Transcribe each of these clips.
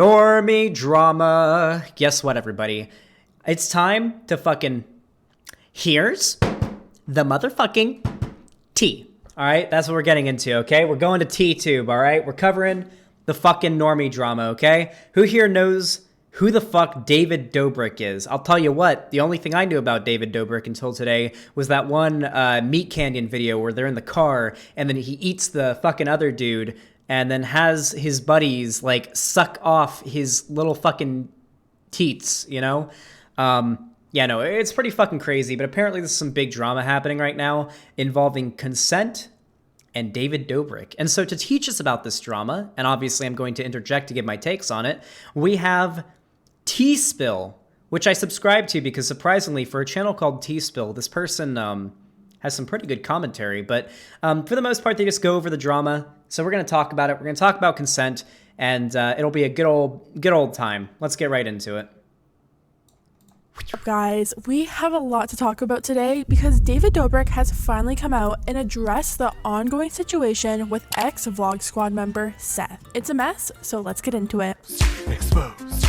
Normie drama. Guess what, everybody? It's time to fucking... Here's the motherfucking tea. All right? That's what we're getting into, okay? We're going to T-Tube, all right? We're covering the fucking normie drama, okay? Who here knows who the fuck David Dobrik is? I'll tell you what, the only thing I knew about David Dobrik until today was that one Meat Canyon video where they're in the car and then he eats the fucking other dude and then has his buddies, like, suck off his little fucking teats, you know? Yeah, no, it's pretty fucking crazy, but apparently there's some big drama happening right now involving consent and David Dobrik. And so to teach us about this drama, and obviously I'm going to interject to give my takes on it, we have T-Spill, which I subscribe to because surprisingly for a channel called T-Spill, this person has some pretty good commentary, but for the most part, they just go over the drama. So we're going to talk about it. We're going to talk about consent, and it'll be a good old time. Let's get right into it. Guys, we have a lot to talk about today because David Dobrik has finally come out and addressed the ongoing situation with ex-Vlog Squad member Seth. It's a mess, so let's get into it. Exposed.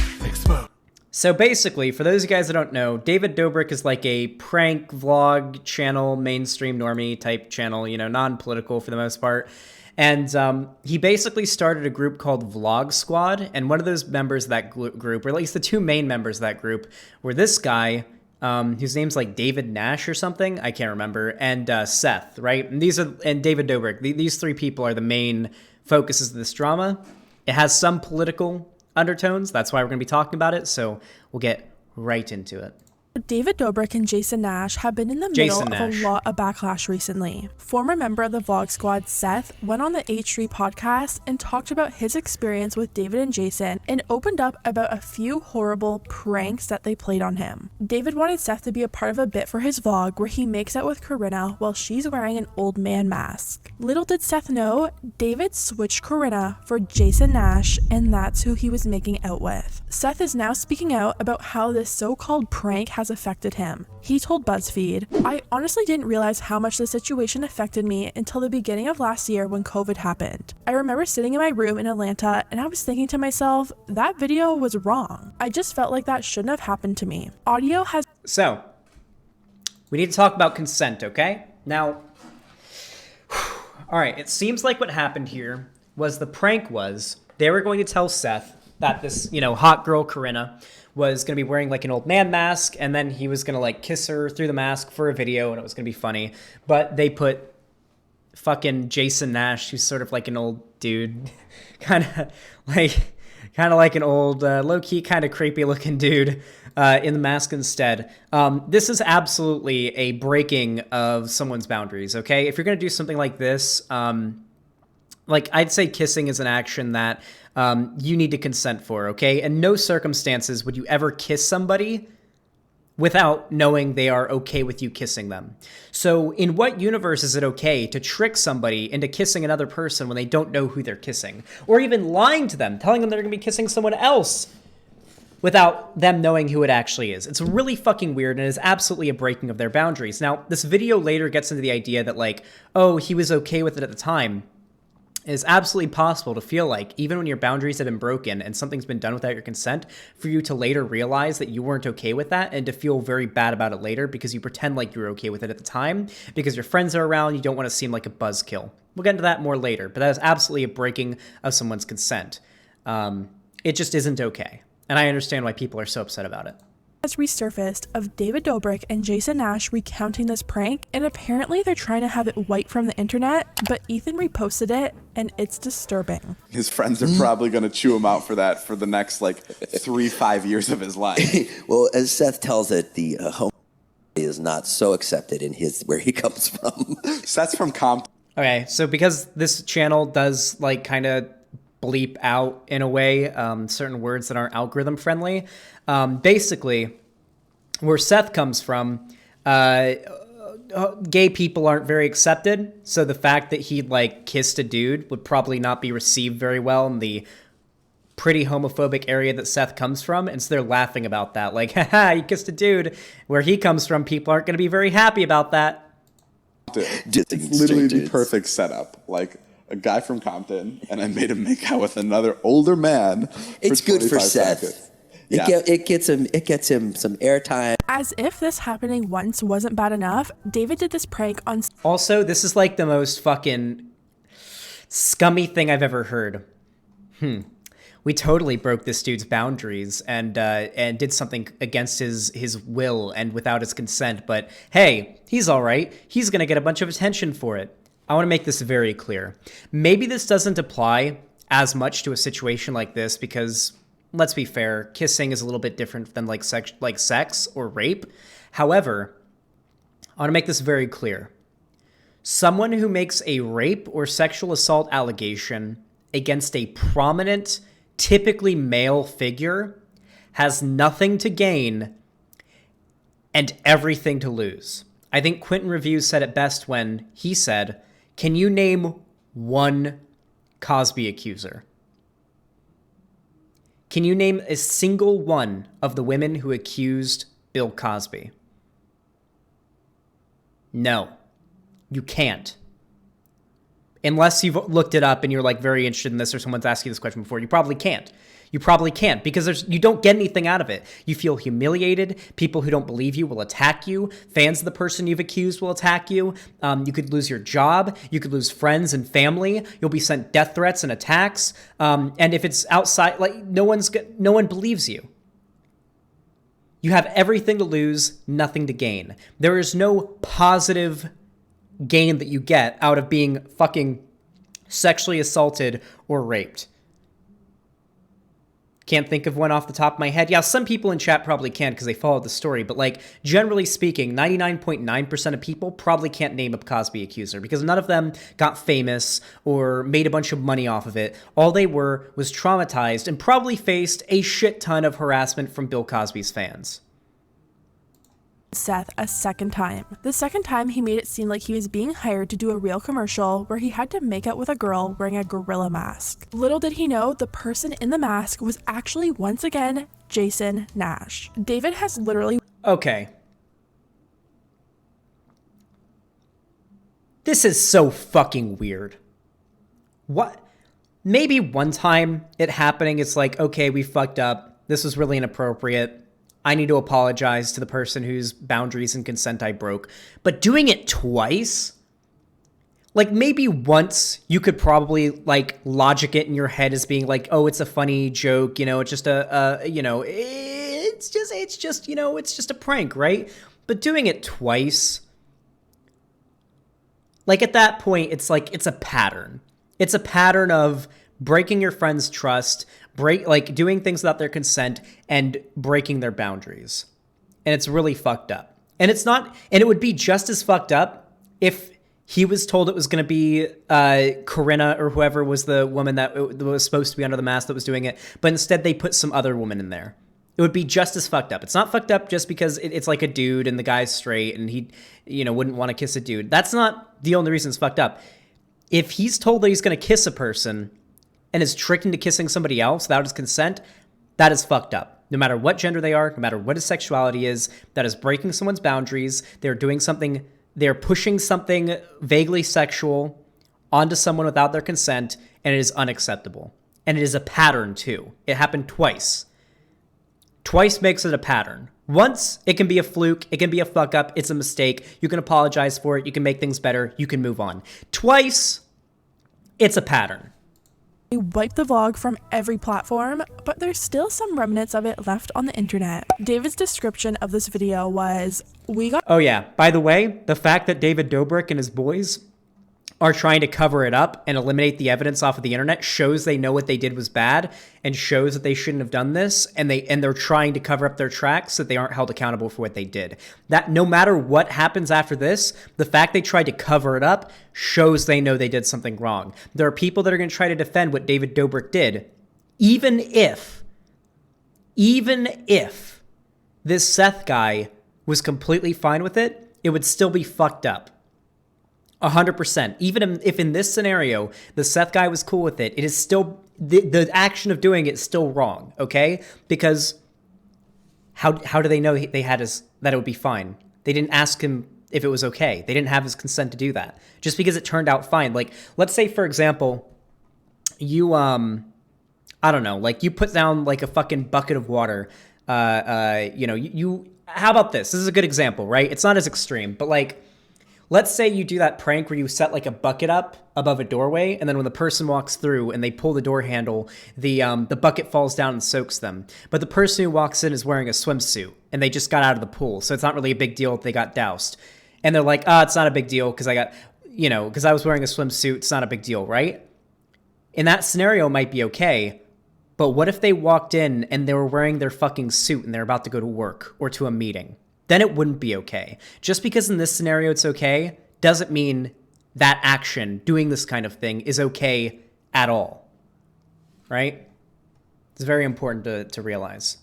So basically, for those of you guys that don't know, David Dobrik is like a prank vlog channel, mainstream normie type channel, you know, non-political for the most part. And he basically started a group called Vlog Squad, and one of those members of that group, or at least the two main members of that group, were this guy, whose name's like David Nash or something, I can't remember, and Seth, right? And David Dobrik. These three people are the main focuses of this drama. It has some political undertones. That's why we're going to be talking about it. So we'll get right into it. David Dobrik and Jason Nash have been in the middle of a lot of backlash recently. Former member of the Vlog Squad, Seth, went on the H3 podcast and talked about his experience with David and Jason and opened up about a few horrible pranks that they played on him. David wanted Seth to be a part of a bit for his vlog where he makes out with Corinna while she's wearing an old man mask. Little did Seth know, David switched Corinna for Jason Nash, and that's who he was making out with. Seth is now speaking out about how this so-called prank has affected him. He told BuzzFeed, "I honestly didn't realize how much the situation affected me until the beginning of last year when COVID happened. I remember sitting in my room in Atlanta and I was thinking to myself, that video was wrong. I just felt like that shouldn't have happened to me. Audio has..." So, we need to talk about consent, okay? Now, all right, it seems like what happened here was the prank was they were going to tell Seth that this, you know, hot girl Corinna was going to be wearing like an old man mask, and then he was going to like kiss her through the mask for a video, and it was going to be funny. But they put fucking Jason Nash, who's sort of like an old dude, kind of like an old, low-key, kind of creepy looking dude in the mask instead. This is absolutely a breaking of someone's boundaries, okay? If you're going to do something like this, like I'd say kissing is an action that you need to consent for, okay? In no circumstances would you ever kiss somebody without knowing they are okay with you kissing them. So in what universe is it okay to trick somebody into kissing another person when they don't know who they're kissing? Or even lying to them, telling them they're going to be kissing someone else without them knowing who it actually is. It's really fucking weird, and it is absolutely a breaking of their boundaries. Now, this video later gets into the idea that like, oh, he was okay with it at the time. It is absolutely possible to feel like, even when your boundaries have been broken and something's been done without your consent, for you to later realize that you weren't okay with that and to feel very bad about it later because you pretend like you were okay with it at the time because your friends are around, you don't want to seem like a buzzkill. We'll get into that more later, but that is absolutely a breaking of someone's consent. It just isn't okay. And I understand why people are so upset about it. Has resurfaced of David Dobrik and Jason Nash recounting this prank, and apparently they're trying to have it wiped from the internet, but Ethan reposted it and it's disturbing. His friends are probably going to chew him out for that for the next like 3-5 years of his life. Well, as Seth tells it, the home is not so accepted in where he comes from. Seth's from Compton. Okay, so because this channel does like kind of bleep out in a way certain words that aren't algorithm friendly, basically where Seth comes from, gay people aren't very accepted, so the fact that he like kissed a dude would probably not be received very well in the pretty homophobic area that Seth comes from, and so they're laughing about that, like, haha, you kissed a dude. Where he comes from, people aren't going to be very happy about that. It's literally the perfect setup. Like, a guy from Compton, and I made him make out with another older man. It's good for 25 Seth. seconds. It gets him some airtime. As if this happening once wasn't bad enough, David did this prank on... Also, this is like the most fucking scummy thing I've ever heard. We totally broke this dude's boundaries and did something against his will and without his consent. But hey, he's all right. He's going to get a bunch of attention for it. I want to make this very clear. Maybe this doesn't apply as much to a situation like this because, let's be fair, kissing is a little bit different than like sex or rape. However, I want to make this very clear. Someone who makes a rape or sexual assault allegation against a prominent, typically male figure has nothing to gain and everything to lose. I think Quentin Reviews said it best when he said, "Can you name one Cosby accuser? Can you name a single one of the women who accused Bill Cosby?" No, you can't. Unless you've looked it up and you're like very interested in this or someone's asked you this question before, you probably can't. You probably can't because you don't get anything out of it. You feel humiliated. People who don't believe you will attack you. Fans of the person you've accused will attack you. You could lose your job. You could lose friends and family. You'll be sent death threats and attacks. And if it's outside, like no one believes you. You have everything to lose, nothing to gain. There is no positive gain that you get out of being fucking sexually assaulted or raped. Can't think of one off the top of my head. Yeah, some people in chat probably can because they followed the story, but like generally speaking, 99.9% of people probably can't name a Cosby accuser because none of them got famous or made a bunch of money off of it. All they were was traumatized and probably faced a shit ton of harassment from Bill Cosby's fans. Seth a second time. The second time, he made it seem like he was being hired to do a real commercial where he had to make out with a girl wearing a gorilla mask. Little did he know, the person in the mask was actually once again Jason Nash. David has literally... Okay. This is so fucking weird. What? Maybe one time it happening, it's like, okay, we fucked up. This was really inappropriate. I need to apologize to the person whose boundaries and consent I broke. But doing it twice? Like maybe once you could probably like logic it in your head as being like, oh, it's a funny joke, you know, it's just it's just a prank, right? But doing it twice, like at that point, it's like, it's a pattern. It's a pattern of breaking your friend's trust, doing things without their consent and breaking their boundaries. And it's really fucked up. And it would be just as fucked up if he was told it was going to be Corinna or whoever was the woman that was supposed to be under the mask that was doing it, but instead they put some other woman in there. It would be just as fucked up. It's not fucked up just because it's like a dude and the guy's straight and he, wouldn't want to kiss a dude. That's not the only reason it's fucked up. If he's told that he's going to kiss a person and is tricked into kissing somebody else without his consent, that is fucked up. No matter what gender they are, no matter what his sexuality is, that is breaking someone's boundaries. They're pushing something vaguely sexual onto someone without their consent, and it is unacceptable. And it is a pattern too. It happened twice. Twice makes it a pattern. Once, it can be a fluke, it can be a fuck up, it's a mistake, you can apologize for it, you can make things better, you can move on. Twice, it's a pattern. They wiped the vlog from every platform, but there's still some remnants of it left on the internet. David's description of this video was, Oh yeah, by the way, the fact that David Dobrik and his boys are trying to cover it up and eliminate the evidence off of the internet shows they know what they did was bad and shows that they shouldn't have done this, and they're trying to cover up their tracks so that they aren't held accountable for what they did. That no matter what happens after this, the fact they tried to cover it up shows they know they did something wrong. There are people that are going to try to defend what David Dobrik did, even if this Seth guy was completely fine with it, it would still be fucked up. 100%. Even if in this scenario, the Seth guy was cool with it, it is still, the action of doing it is still wrong, okay? Because how do they know that it would be fine? They didn't ask him if it was okay. They didn't have his consent to do that. Just because it turned out fine. Like, let's say, for example, you, I don't know, like you put down like a fucking bucket of water. You know, you how about this? This is a good example, right? It's not as extreme, but like, let's say you do that prank where you set like a bucket up above a doorway, and then when the person walks through and they pull the door handle, the bucket falls down and soaks them. But the person who walks in is wearing a swimsuit, and they just got out of the pool, so it's not really a big deal if they got doused. And they're like, it's not a big deal because because I was wearing a swimsuit, it's not a big deal, right? In that scenario, it might be okay. But what if they walked in and they were wearing their fucking suit and they're about to go to work or to a meeting? Then it wouldn't be okay. Just because in this scenario it's okay doesn't mean that action, doing this kind of thing, is okay at all. Right? It's very important to realize.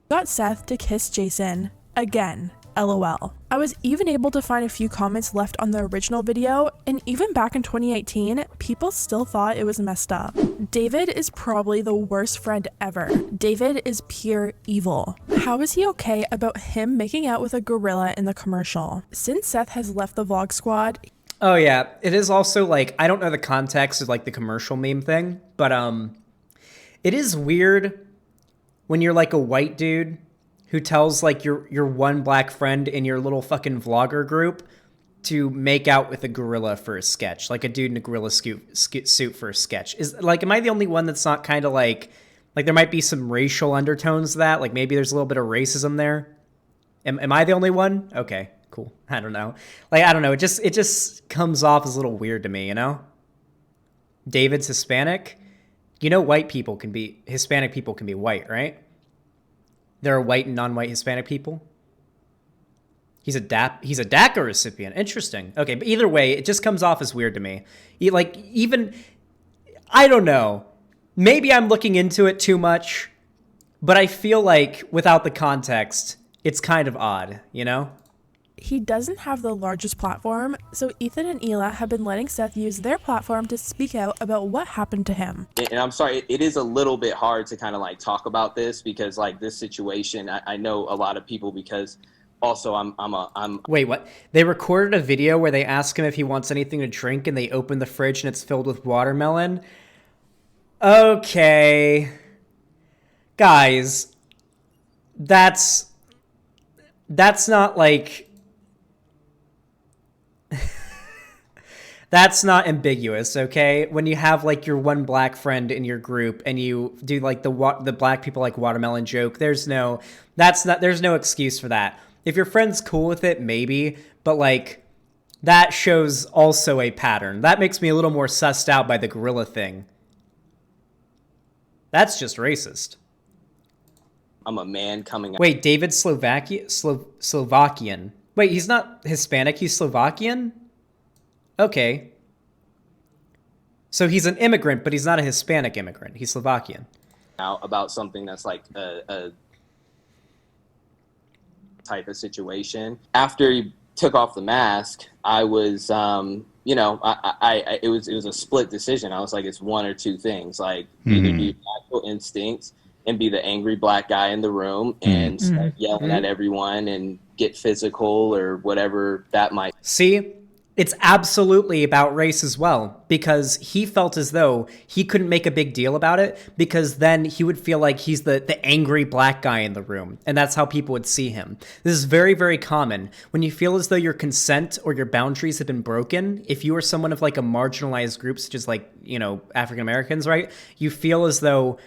Got Seth to kiss Jason again. LOL. I was even able to find a few comments left on the original video, and even back in 2018, people still thought it was messed up. David is probably the worst friend ever. David is pure evil. How is he okay about him making out with a gorilla in the commercial? Since Seth has left the Vlog Squad. Oh yeah, it is also like, I don't know the context of like the commercial meme thing, but it is weird when you're like a white dude who tells like your one black friend in your little fucking vlogger group to make out with a gorilla for a sketch, like a dude in a gorilla suit for a sketch. Is like, am I the only one that's not kind of like there might be some racial undertones to that? Like maybe there's a little bit of racism there. Am I the only one? Okay, cool. I don't know. Like, I don't know. It just comes off as a little weird to me, you know? David's Hispanic. You know, Hispanic people can be white, right? There are white and non-white Hispanic people. He's a DACA recipient. Interesting. Okay, but either way, it just comes off as weird to me. I don't know. Maybe I'm looking into it too much, but I feel like without the context, it's kind of odd, you know? He doesn't have the largest platform, so Ethan and Hila have been letting Seth use their platform to speak out about what happened to him. And I'm sorry, it is a little bit hard to kind of like talk about this because like this situation, I know a lot of people because also I'm Wait, what? They recorded a video where they ask him if he wants anything to drink and they open the fridge and it's filled with watermelon. Okay. Guys, that's not like... That's not ambiguous, okay? When you have like your one black friend in your group and you do like the black people like watermelon joke, there's no excuse for that. If your friend's cool with it, maybe, but like that shows also a pattern. That makes me a little more sussed out by the gorilla thing. That's just racist. I'm a man coming out. Wait, David's Slovakian. Wait, he's not Hispanic, he's Slovakian? Okay. So he's an immigrant, but he's not a Hispanic immigrant. He's Slovakian. Out about something that's like a type of situation. After he took off the mask, I was, it was a split decision. I was like, it's one or two things. Like either be natural instincts and be the angry black guy in the room and start yelling at everyone and get physical or whatever that might. See? It's absolutely about race as well, because he felt as though he couldn't make a big deal about it because then he would feel like he's the angry black guy in the room, and that's how people would see him. This is very, very common. When you feel as though your consent or your boundaries have been broken, if you are someone of like a marginalized group, such as like, African Americans, right? You feel as though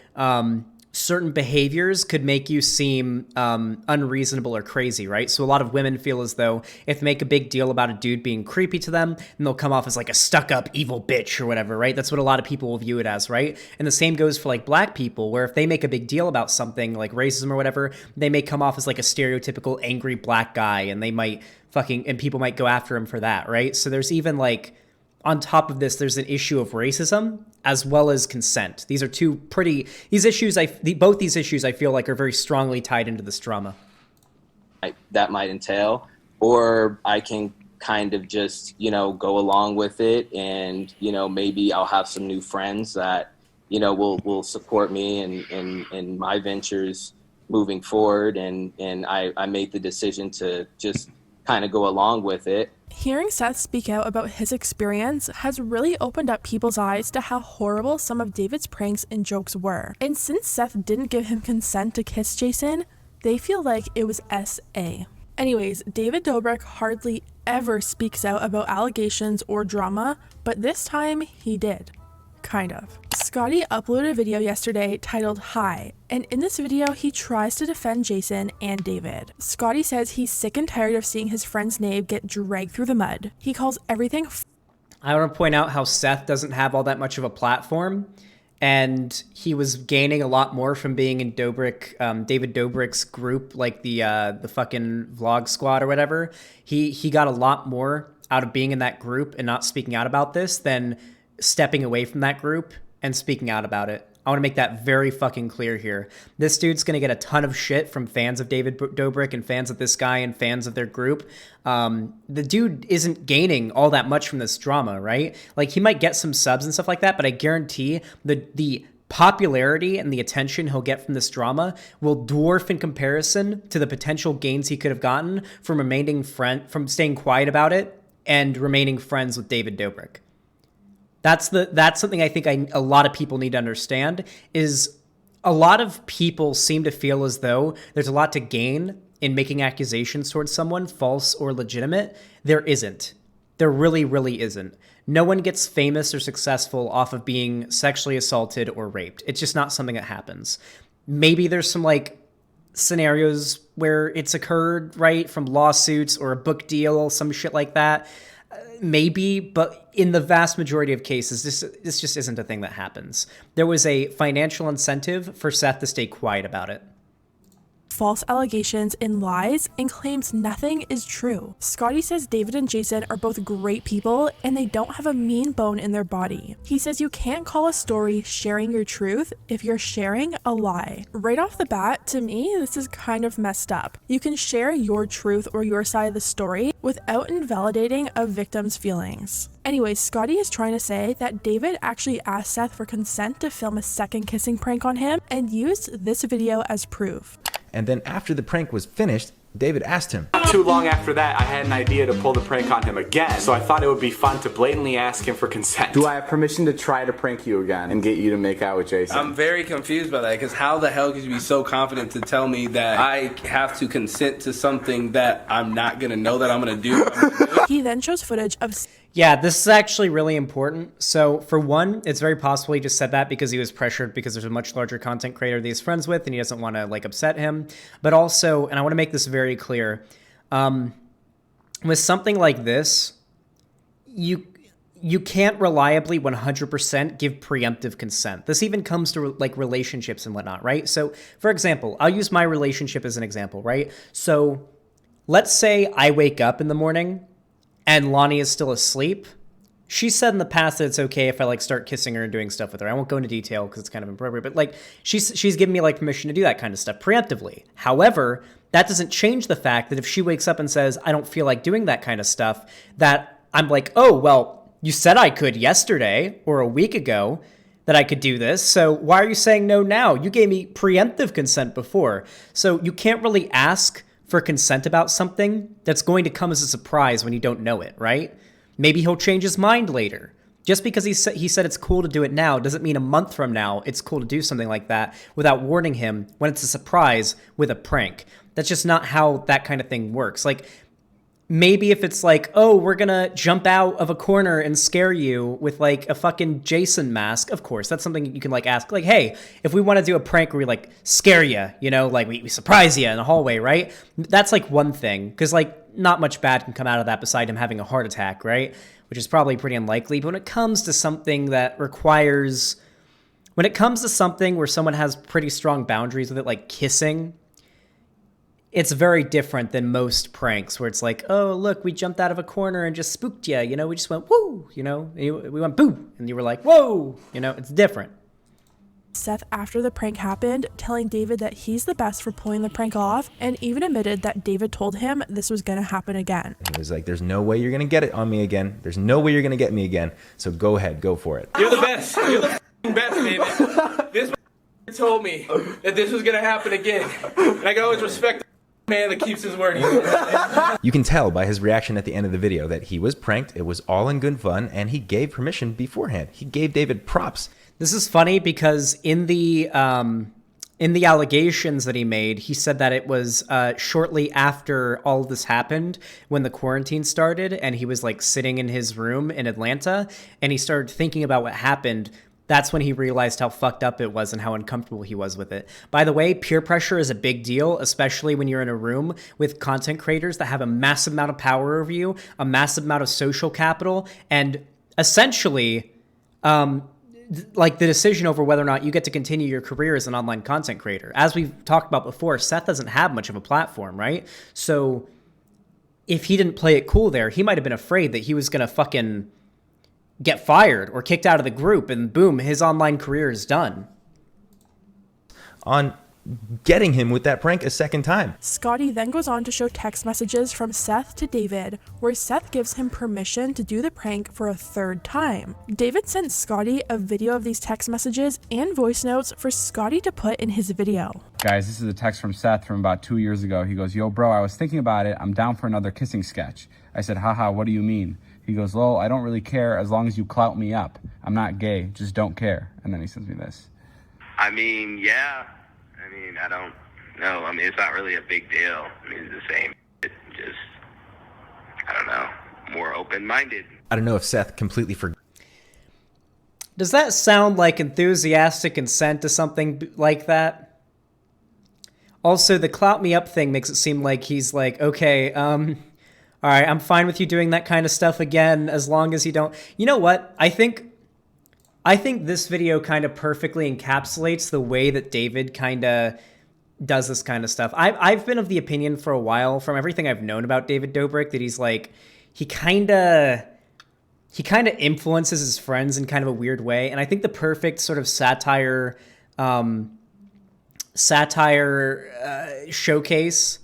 certain behaviors could make you seem unreasonable or crazy, right? So a lot of women feel as though if they make a big deal about a dude being creepy to them, then they'll come off as like a stuck-up evil bitch or whatever, right? That's what a lot of people will view it as, right? And the same goes for like black people, where if they make a big deal about something like racism or whatever, they may come off as like a stereotypical angry black guy, and and people might go after him for that, right? So there's even like, on top of this, there's an issue of racism as well as consent. These are both these issues I feel like are very strongly tied into this drama. That might entail, or I can kind of just, go along with it and, maybe I'll have some new friends that, will support me in my ventures moving forward. And I made the decision to just kind of go along with it. Hearing Seth speak out about his experience has really opened up people's eyes to how horrible some of David's pranks and jokes were. And since Seth didn't give him consent to kiss Jason, they feel like it was SA. Anyways, David Dobrik hardly ever speaks out about allegations or drama, but this time he did. Kind of. Scotty uploaded a video yesterday titled Hi, and in this video he tries to defend Jason and David. Scotty says he's sick and tired of seeing his friend's name get dragged through the mud. He calls everything I want to point out how Seth doesn't have all that much of a platform, and he was gaining a lot more from being in David Dobrik's group, like the fucking vlog squad or whatever. He got a lot more out of being in that group and not speaking out about this than stepping away from that group and speaking out about it. I want to make that very fucking clear here. This dude's going to get a ton of shit from fans of David Dobrik and fans of this guy and fans of their group. The dude isn't gaining all that much from this drama, right? Like, he might get some subs and stuff like that, but I guarantee the popularity and the attention he'll get from this drama will dwarf in comparison to the potential gains he could have gotten from staying quiet about it and remaining friends with David Dobrik. That's something I think a lot of people need to understand, is a lot of people seem to feel as though there's a lot to gain in making accusations towards someone, false or legitimate. There isn't. There really, really isn't. No one gets famous or successful off of being sexually assaulted or raped. It's just not something that happens. Maybe there's some like scenarios where it's occurred, right? From lawsuits or a book deal, some shit like that. Maybe, but in the vast majority of cases, this just isn't a thing that happens. There was a financial incentive for Seth to stay quiet about it. False allegations and lies and claims nothing is true. Scotty says David and Jason are both great people and they don't have a mean bone in their body. He says you can't call a story sharing your truth if you're sharing a lie. Right off the bat, to me, this is kind of messed up. You can share your truth or your side of the story without invalidating a victim's feelings. Anyway, Scotty is trying to say that David actually asked Seth for consent to film a second kissing prank on him and used this video as proof. And then after the prank was finished, David asked him. Not too long after that, I had an idea to pull the prank on him again, so I thought it would be fun to blatantly ask him for consent. Do I have permission to try to prank you again and get you to make out with Jason? I'm very confused by that, because how the hell could you be so confident to tell me that I have to consent to something that I'm not going to know that I'm going to do? He then shows footage of... Yeah, this is actually really important. So for one, it's very possible he just said that because he was pressured because there's a much larger content creator that he's friends with and he doesn't want to like upset him. But also, and I want to make this very clear, with something like this, you can't reliably 100% give preemptive consent. This even comes to like relationships and whatnot, right? So for example, I'll use my relationship as an example, right? So let's say I wake up in the morning and Lonnie is still asleep. She said in the past that it's okay if I like start kissing her and doing stuff with her. I won't go into detail because it's kind of inappropriate, but like she's given me like permission to do that kind of stuff preemptively. However, that doesn't change the fact that if she wakes up and says, I don't feel like doing that kind of stuff, that I'm like, oh, well, you said I could yesterday or a week ago that I could do this. So why are you saying no now? You gave me preemptive consent before. So you can't really ask for consent about something that's going to come as a surprise when you don't know it, right? Maybe he'll change his mind later. Just because he said it's cool to do it now doesn't mean a month from now it's cool to do something like that without warning him when it's a surprise with a prank. That's just not how that kind of thing works. Like, maybe if it's like, oh, we're gonna jump out of a corner and scare you with like a fucking Jason mask, of course, that's something you can like ask, like, hey, if we want to do a prank where we like scare you, you know, like we surprise you in the hallway, right? That's like one thing, because like not much bad can come out of that beside him having a heart attack, right? Which is probably pretty unlikely. But when it comes to something that requires, when it comes to something where someone has pretty strong boundaries with it, like kissing, it's very different than most pranks where it's like, oh, look, we jumped out of a corner and just spooked you. You know, we just went, woo, you know, we went boo. And you were like, whoa, you know, it's different. Seth, after the prank happened, telling David that he's the best for pulling the prank off, and even admitted that David told him this was going to happen again. He was like, there's no way you're going to get it on me again. There's no way you're going to get me again. So go ahead, go for it. You're the best. You're the best, David. This told me that this was going to happen again. And I can always respect Man that keeps his word. You can tell by his reaction at the end of the video that he was pranked, it was all in good fun, and he gave permission beforehand. He gave David props. This is funny because in the allegations that he made, he said that it was shortly after all of this happened when the quarantine started, and he was like sitting in his room in Atlanta, and he started thinking about what happened. That's when he realized how fucked up it was and how uncomfortable he was with it. By the way, peer pressure is a big deal, especially when you're in a room with content creators that have a massive amount of power over you, a massive amount of social capital, and essentially, like the decision over whether or not you get to continue your career as an online content creator. As we've talked about before, Seth doesn't have much of a platform, right? So if he didn't play it cool there, he might have been afraid that he was going to fucking get fired or kicked out of the group, and boom, his online career is done. On getting him with that prank a second time. Scotty then goes on to show text messages from Seth to David, where Seth gives him permission to do the prank for a third time. David sent Scotty a video of these text messages and voice notes for Scotty to put in his video. Guys, this is a text from Seth from about 2 years ago. He goes, "Yo, bro, I was thinking about it. I'm down for another kissing sketch." I said, "Haha, what do you mean?" He goes, "Lol, I don't really care as long as you clout me up. I'm not gay, just don't care." And then he sends me this. I mean, yeah. I don't know. It's not really a big deal. It's the same. It's just, I don't know, more open-minded. I don't know if Seth completely forgot. Does that sound like enthusiastic consent to something like that? Also, the clout me up thing makes it seem like he's like, okay, all right, I'm fine with you doing that kind of stuff again, as long as you don't... You know what? I think this video kind of perfectly encapsulates the way that David kind of does this kind of stuff. I've been of the opinion for a while, from everything I've known about David Dobrik, that he's like, he kind of influences his friends in kind of a weird way. And I think the perfect sort of satire showcase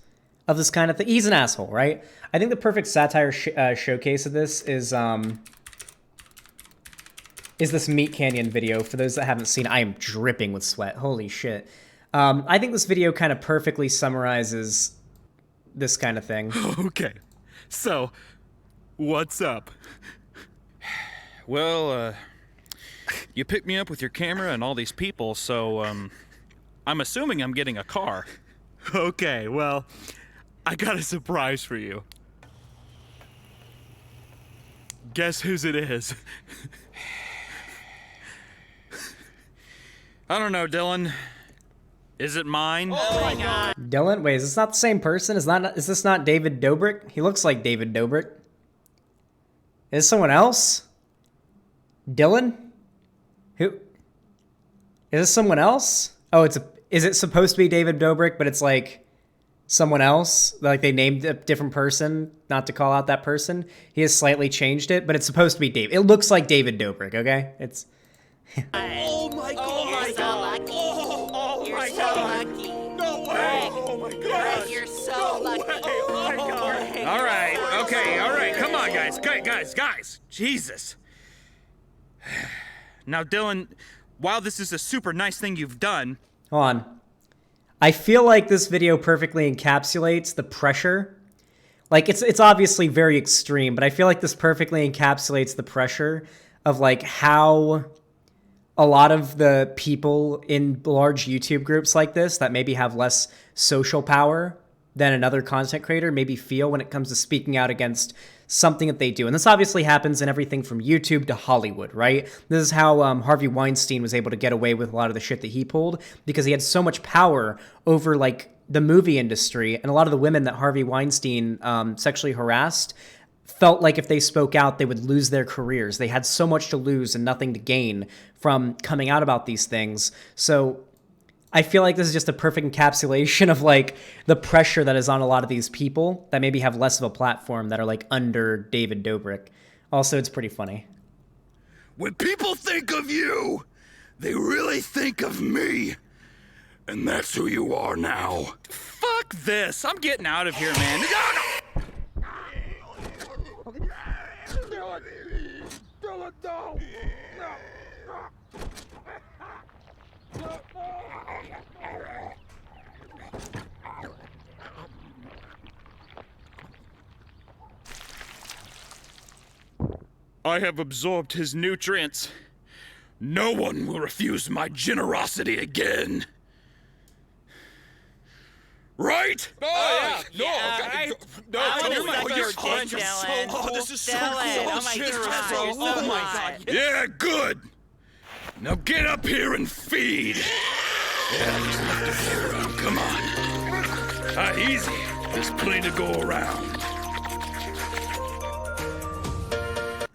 of this kind of thing. He's an asshole, right? I think the perfect satire showcase of this is this Meat Canyon video. For those that haven't seen, I am dripping with sweat. Holy shit. I think this video kind of perfectly summarizes this kind of thing. Okay, so what's up? Well, you picked me up with your camera and all these people, so I'm assuming I'm getting a car. Okay, well, I got a surprise for you. Guess whose it is? I don't know, Dylan. Is it mine? Oh my God. Dylan? Wait, is this not the same person? Is this not David Dobrik? He looks like David Dobrik. Is this someone else? Dylan? Who? Is this someone else? Oh, is it supposed to be David Dobrik, but it's like someone else? Like they named a different person, not to call out that person. He has slightly changed it, but it's supposed to be David. It looks like David Dobrik, okay? It's... Oh my God! Oh my God! Oh You're my so God! lucky. No way! Oh my God! You're so lucky. Oh my God! All right, okay, all right. Come on, guys. Jesus. Now, Dylan, while this is a super nice thing you've done... Hold on. I feel like this video perfectly encapsulates the pressure. Like, it's obviously very extreme, but I feel like this perfectly encapsulates the pressure of, like, how a lot of the people in large YouTube groups like this that maybe have less social power than another content creator maybe feel when it comes to speaking out against something that they do. And this obviously happens in everything from YouTube to Hollywood, right? This is how Harvey Weinstein was able to get away with a lot of the shit that he pulled, because he had so much power over, like, the movie industry. And a lot of the women that Harvey Weinstein sexually harassed felt like if they spoke out, they would lose their careers. They had so much to lose and nothing to gain from coming out about these things. So I feel like this is just a perfect encapsulation of, like, the pressure that is on a lot of these people that maybe have less of a platform, that are, like, under David Dobrik. Also, it's pretty funny. When people think of you, they really think of me. And that's who you are now. Fuck this. I'm getting out of here, man. I have absorbed his nutrients. No one will refuse my generosity again. Right? Oh, yeah. This is so cool. Oh my God. Oh my God. Yeah, good. Now get up here and feed. Yeah, he's left a few around. Come on. Easy. There's plenty to go around.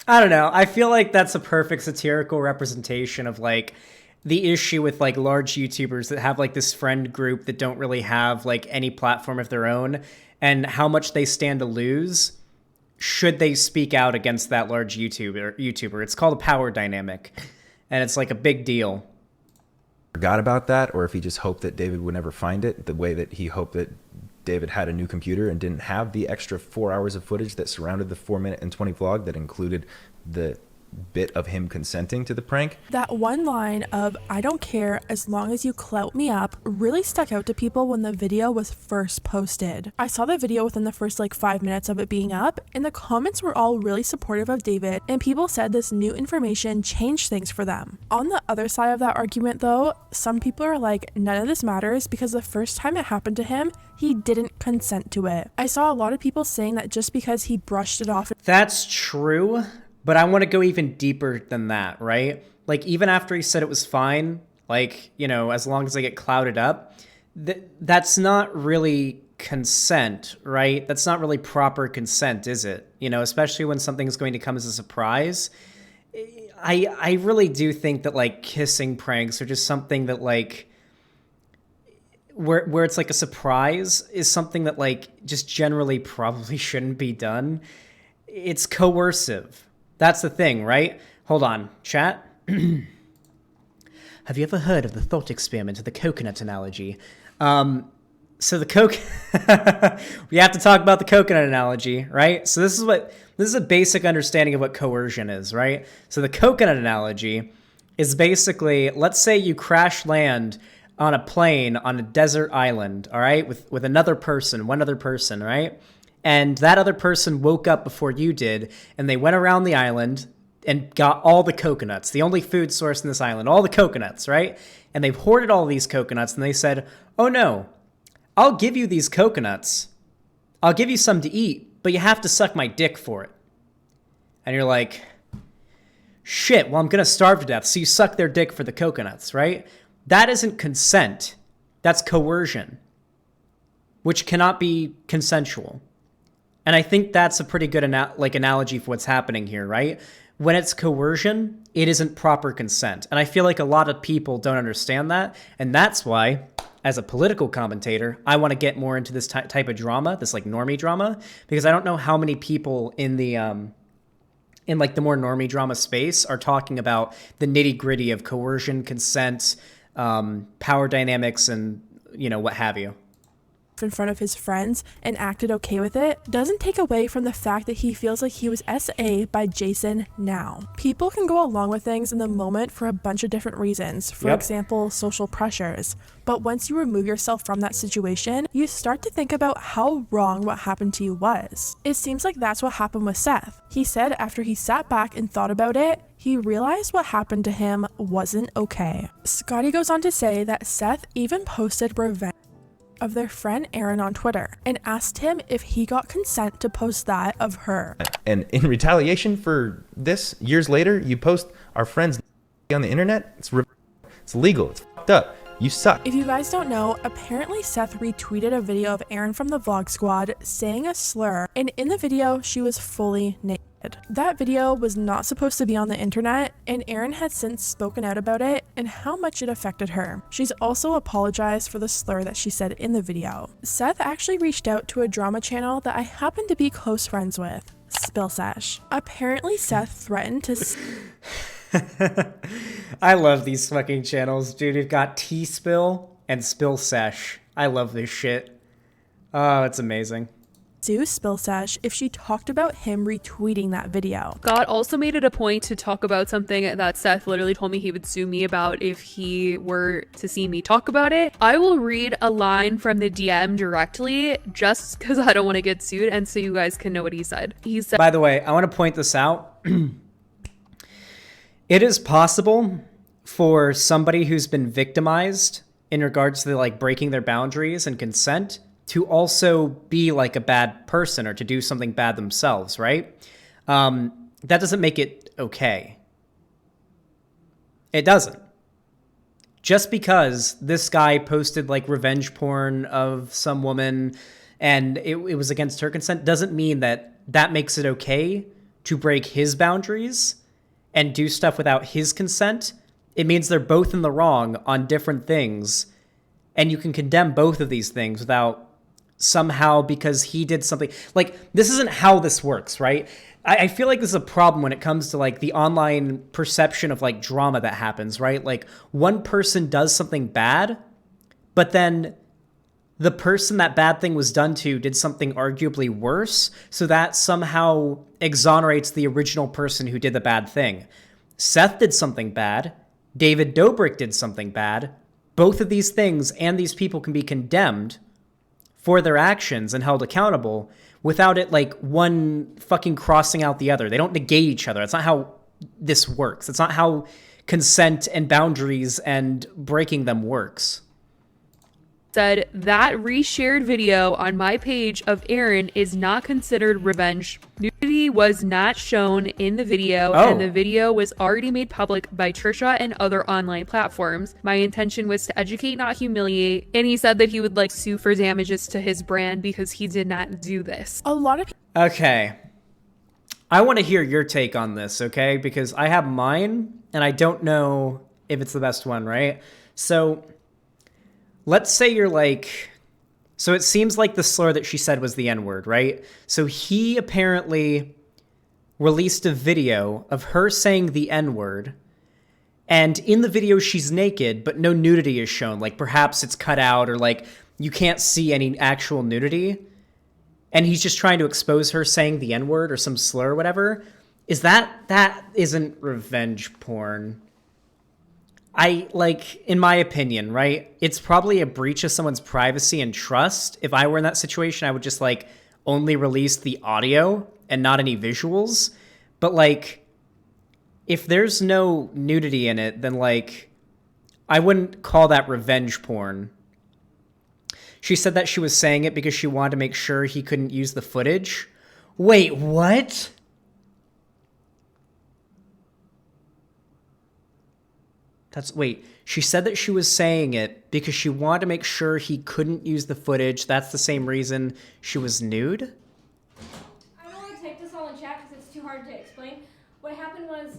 I don't know. I feel like that's a perfect satirical representation of like the issue with like large YouTubers that have like this friend group that don't really have like any platform of their own, and how much they stand to lose should they speak out against that large YouTuber. It's called a power dynamic, and it's like a big deal. Forgot about that, or if he just hoped that David would never find it, the way that he hoped that David had a new computer and didn't have the extra 4 hours of footage that surrounded the 4 minute and 20 vlog that included the bit of him consenting to the prank. That one line of "I don't care as long as you clout me up" really stuck out to people when the video was first posted. I saw the video within the first like 5 minutes of it being up, and the comments were all really supportive of David, and people said this new information changed things for them. On the other side of that argument though, some people are like, none of this matters because the first time it happened to him, he didn't consent to it. I saw a lot of people saying that just because he brushed it off. That's true. But I want to go even deeper than that, right? Like, even after he said it was fine, like, you know, as long as I get clouded up, that's not really consent, right? That's not really proper consent, is it? You know, especially when something's going to come as a surprise. I really do think that, like, kissing pranks are just something that, like, where it's like a surprise is something that, like, just generally probably shouldn't be done. It's coercive. That's the thing, right? Hold on, chat. Have you ever heard of the thought experiment of the coconut analogy? So the we have to talk about the coconut analogy, right? So this is a basic understanding of what coercion is, right? So the coconut analogy is basically, let's say you crash land on a plane on a desert island, all right, with one other person, right? And that other person woke up before you did, and they went around the island and got all the coconuts, the only food source in this island, all the coconuts, right? And they've hoarded all these coconuts, and they said, oh no, I'll give you these coconuts. I'll give you some to eat, but you have to suck my dick for it. And you're like, shit, well, I'm going to starve to death. So you suck their dick for the coconuts, right? That isn't consent. That's coercion, which cannot be consensual. And I think that's a pretty good analogy for what's happening here, right? When it's coercion, it isn't proper consent. And I feel like a lot of people don't understand that. And that's why, as a political commentator, I want to get more into this type of drama, this like normie drama, because I don't know how many people in the like the more normie drama space are talking about the nitty gritty of coercion, consent, power dynamics, and, you know, what have you. In front of his friends and acted okay with it doesn't take away from the fact that he feels like he was SA by Jason now. People can go along with things in the moment for a bunch of different reasons. For example, social pressures. But once you remove yourself from that situation, you start to think about how wrong what happened to you was. It seems like that's what happened with Seth. He said after he sat back and thought about it, he realized what happened to him wasn't okay. Scotty goes on to say that Seth even posted revenge of their friend Aaron on Twitter and asked him if he got consent to post that of her. And in retaliation for this, years later, you post our friend's on the internet? It's illegal. It's fucked up. You suck. If you guys don't know, apparently Seth retweeted a video of Aaron from the Vlog Squad saying a slur, and in the video, she was fully naked. That video was not supposed to be on the internet, and Erin has since spoken out about it and how much it affected her. She's also apologized for the slur that she said in the video. Seth actually reached out to a drama channel that I happen to be close friends with, Spill Sesh. Apparently Seth threatened to... I love these fucking channels, dude. We've got T-Spill and Spill Sesh. I love this shit. Oh, it's amazing. Sue Spill Sesh if she talked about him retweeting that video. Scott also made it a point to talk about something that Seth literally told me he would sue me about if he were to see me talk about it. I will read a line from the DM directly just because I don't want to get sued, and so you guys can know what he said. He said, by the way, I want to point this out. It is possible for somebody who's been victimized in regards to like breaking their boundaries and consent to also be like a bad person or to do something bad themselves, right? That doesn't make it okay. It doesn't. Just because this guy posted like revenge porn of some woman and it was against her consent doesn't mean that that makes it okay to break his boundaries and do stuff without his consent. It means they're both in the wrong on different things. And you can condemn both of these things without somehow because he did something. Like, this isn't how this works, right? I feel like this is a problem when it comes to like the online perception of like drama that happens, right? Like one person does something bad, but then the person that bad thing was done to did something arguably worse. So that somehow exonerates the original person who did the bad thing. Seth did something bad. David Dobrik did something bad. Both of these things and these people can be condemned for their actions and held accountable without it like one fucking crossing out the other. They don't negate each other. That's not how this works. It's not how consent and boundaries and breaking them works. Said that reshared video on my page of Aaron is not considered revenge. Nudity was not shown in the video, and the video was already made public by Trisha and other online platforms. My intention was to educate, not humiliate. And he said that he would like sue for damages to his brand because he did not do this. A lot of people. Okay. I want to hear your take on this, okay? Because I have mine, and I don't know if it's the best one, right? So let's say you're like, so it seems like the slur that she said was the N-word, right? So he apparently released a video of her saying the N-word, and in the video she's naked, but no nudity is shown. Like perhaps it's cut out or like you can't see any actual nudity. And he's just trying to expose her saying the N-word or some slur or whatever. That isn't revenge porn. In my opinion, right? It's probably a breach of someone's privacy and trust. If I were in that situation, I would just like only release the audio and not any visuals. But like, if there's no nudity in it, then like, I wouldn't call that revenge porn. She said that she was saying it because she wanted to make sure he couldn't use the footage. Wait, what? She said that she was saying it because she wanted to make sure he couldn't use the footage. That's the same reason she was nude? I don't want to take this all in chat because it's too hard to explain. What happened was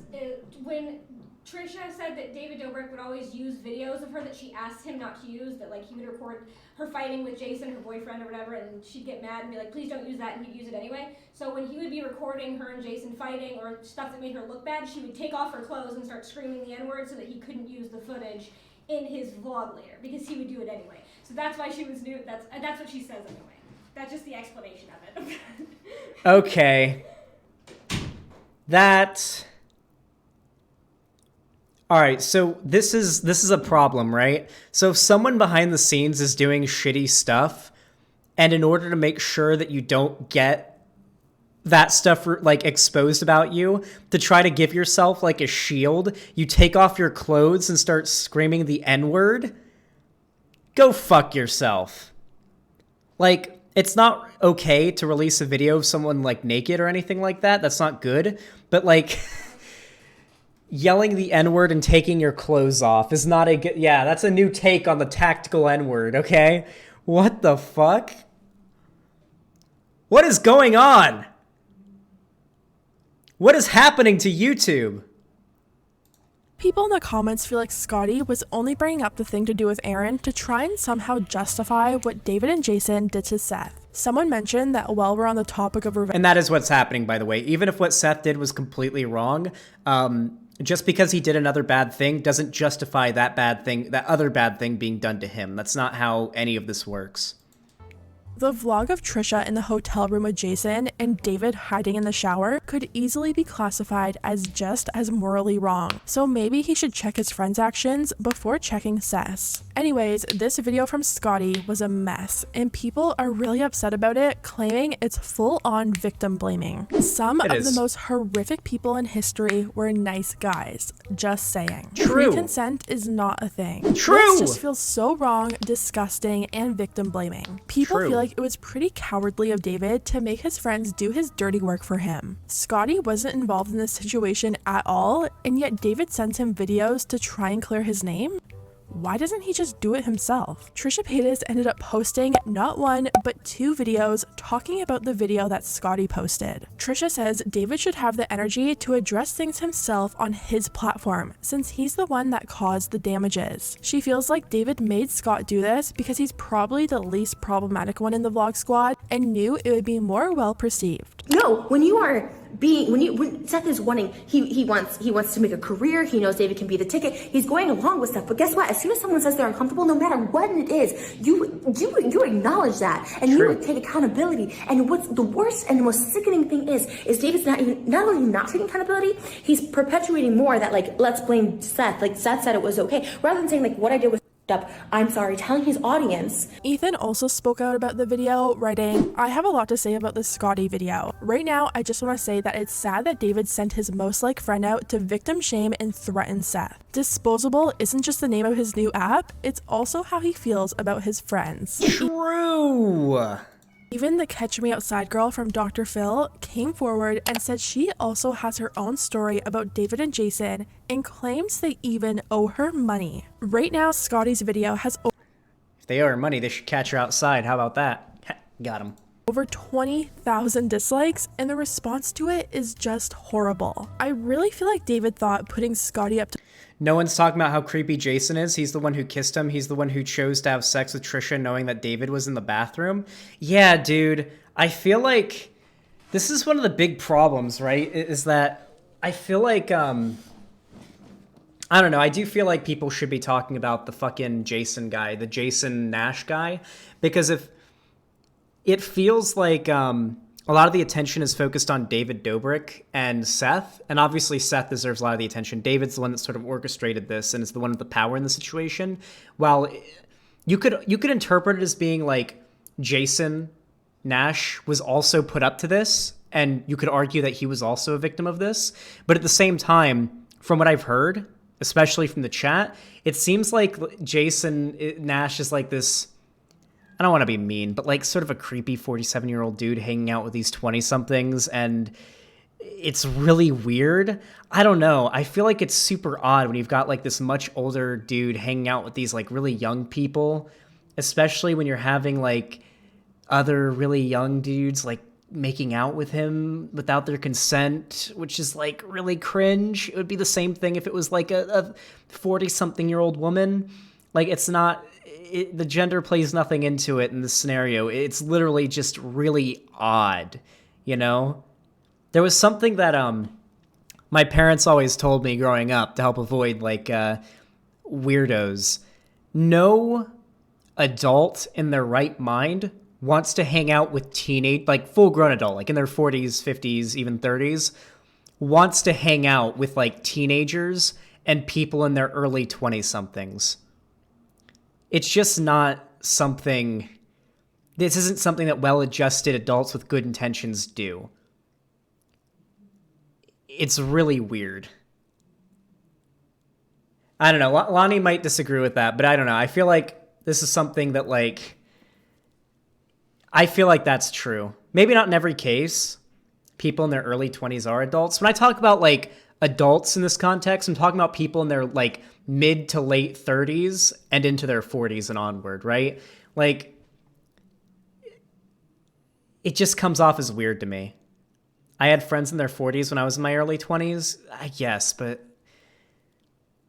when Trisha said that David Dobrik would always use videos of her that she asked him not to use, that like he would record her fighting with Jason, her boyfriend or whatever, and she'd get mad and be like, please don't use that, and he'd use it anyway. So when he would be recording her and Jason fighting or stuff that made her look bad, she would take off her clothes and start screaming the N-word so that he couldn't use the footage in his vlog later, because he would do it anyway. So that's why she was new. That's what she says anyway. That's just the explanation of it. Okay. All right, so this is a problem, right? So if someone behind the scenes is doing shitty stuff, and in order to make sure that you don't get that stuff like exposed about you, to try to give yourself like a shield, you take off your clothes and start screaming the N-word, go fuck yourself. Like, it's not okay to release a video of someone like naked or anything like that. That's not good. But like yelling the N-word and taking your clothes off is not a good... Yeah, that's a new take on the tactical N-word, okay? What the fuck? What is going on? What is happening to YouTube? People in the comments feel like Scotty was only bringing up the thing to do with Aaron to try and somehow justify what David and Jason did to Seth. Someone mentioned that while we're on the topic of revenge... And that is what's happening, by the way. Even if what Seth did was completely wrong, just because he did another bad thing doesn't justify that other bad thing being done to him. That's not how any of this works. The vlog of Trisha in the hotel room with Jason and David hiding in the shower could easily be classified as just as morally wrong, so maybe he should check his friend's actions before checking Seth's. Anyways, this video from Scotty was a mess, and people are really upset about it, claiming it's full-on victim blaming. Some of the most horrific people in history were nice guys, just saying. True. Consent is not a thing. True. This just feels so wrong, disgusting, and victim blaming. People feel like it was pretty cowardly of David to make his friends do his dirty work for him. Scotty wasn't involved in this situation at all, and yet David sends him videos to try and clear his name? Why doesn't he just do it himself? Trisha Paytas ended up posting not one, but 2 videos talking about the video that Scotty posted. Trisha says David should have the energy to address things himself on his platform, since he's the one that caused the damages. She feels like David made Scott do this because he's probably the least problematic one in the vlog squad and knew it would be more well perceived. No, when Seth is wanting, he wants to make a career. He knows David can be the ticket. He's going along with stuff. But guess what? As soon as someone says they're uncomfortable, no matter what it is, you acknowledge that and you would take accountability. And what's the worst and the most sickening thing is David's not only not taking accountability, he's perpetuating more that, like, let's blame Seth. Like, Seth said it was okay, rather than saying, like, what I did was up, I'm sorry, telling his audience. Ethan also spoke out about the video, writing, I have a lot to say about this Scotty video. Right now, I just want to say that it's sad that David sent his most like friend out to victim shame and threaten Seth. Disposable isn't just the name of his new app, it's also how he feels about his friends. True. Even the Catch Me Outside girl from Dr. Phil came forward and said she also has her own story about David and Jason and claims they even owe her money. Right now, Scotty's video has if they owe her money, they should catch her outside. How about that? Got him. Over 20,000 dislikes, and the response to it is just horrible. I really feel like David thought putting Scotty up to... No one's talking about how creepy Jason is. He's the one who kissed him. He's the one who chose to have sex with Trisha knowing that David was in the bathroom. Yeah, dude. I feel like this is one of the big problems, right? Is that I feel like, I don't know. I do feel like people should be talking about the fucking Jason guy, the Jason Nash guy, because if it feels like a lot of the attention is focused on David Dobrik and Seth, and obviously Seth deserves a lot of the attention. David's the one that sort of orchestrated this and is the one with the power in the situation. While you could interpret it as being like Jason Nash was also put up to this, and you could argue that he was also a victim of this. But at the same time, from what I've heard, especially from the chat, it seems like Jason Nash is like this, I don't want to be mean, but like sort of a creepy 47-year-old dude hanging out with these 20-somethings, and it's really weird. I don't know. I feel like it's super odd when you've got like this much older dude hanging out with these like really young people, especially when you're having like other really young dudes like making out with him without their consent, which is like really cringe. It would be the same thing if it was like a 40-something-year-old woman. Like, it's not... the gender plays nothing into it in this scenario. It's literally just really odd, you know? There was something that my parents always told me growing up to help avoid, like, weirdos. No adult in their right mind wants to hang out with like, full-grown adult, like in their 40s, 50s, even 30s, wants to hang out with, like, teenagers and people in their early 20-somethings. It's just not something... This isn't something that well-adjusted adults with good intentions do. It's really weird. I don't know. Lonnie might disagree with that, but I don't know. I feel like this is something that, like... I feel like that's true. Maybe not in every case. People in their early 20s are adults. When I talk about, like, adults in this context, I'm talking about people in their, like, mid to late 30s and into their 40s and onward, right? Like, it just comes off as weird to me. I had friends in their 40s when I was in my early 20s, I guess, but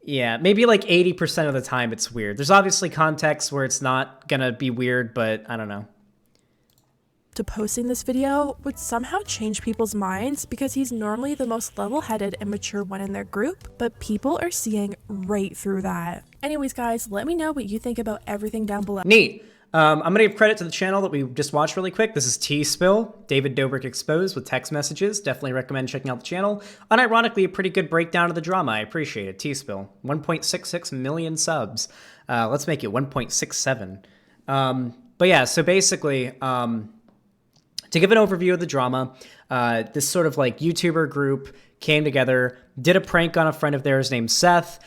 yeah, maybe like 80% of the time it's weird. There's obviously contexts where it's not gonna be weird, but I don't know. To posting this video would somehow change people's minds because he's normally the most level-headed and mature one in their group, but people are seeing right through that. Anyways, guys, let me know what you think about everything down below. Neat. I'm going to give credit to the channel that we just watched really quick. This is T-Spill, David Dobrik Exposed with text messages. Definitely recommend checking out the channel. Unironically, a pretty good breakdown of the drama. I appreciate it. T-Spill, 1.66 million subs. Let's make it 1.67. But yeah, so basically, to give an overview of the drama, this sort of like YouTuber group came together, did a prank on a friend of theirs named Seth.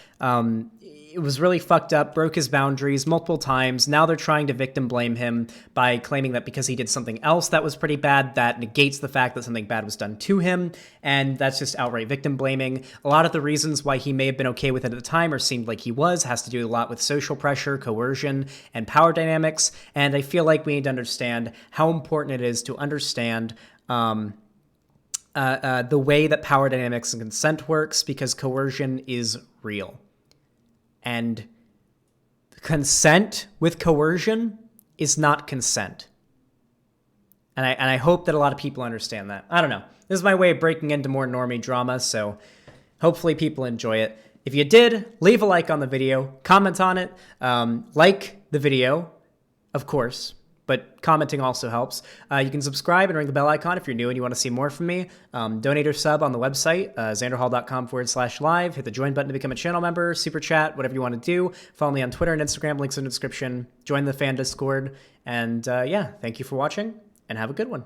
It was really fucked up, broke his boundaries multiple times. Now they're trying to victim blame him by claiming that because he did something else that was pretty bad, that negates the fact that something bad was done to him. And that's just outright victim blaming. A lot of the reasons why he may have been okay with it at the time, or seemed like he was, has to do a lot with social pressure, coercion, and power dynamics. And I feel like we need to understand how important it is to understand the way that power dynamics and consent works, because coercion is real. And consent with coercion is not consent. And I hope that a lot of people understand that. I don't know. This is my way of breaking into more normie drama, so hopefully people enjoy it. If you did, leave a like on the video, comment on it, like the video, of course, but commenting also helps. You can subscribe and ring the bell icon if you're new and you want to see more from me. Donate or sub on the website, xanderhall.com/live. Hit the join button to become a channel member, super chat, whatever you want to do. Follow me on Twitter and Instagram, links in the description. Join the fan Discord. And yeah, thank you for watching and have a good one.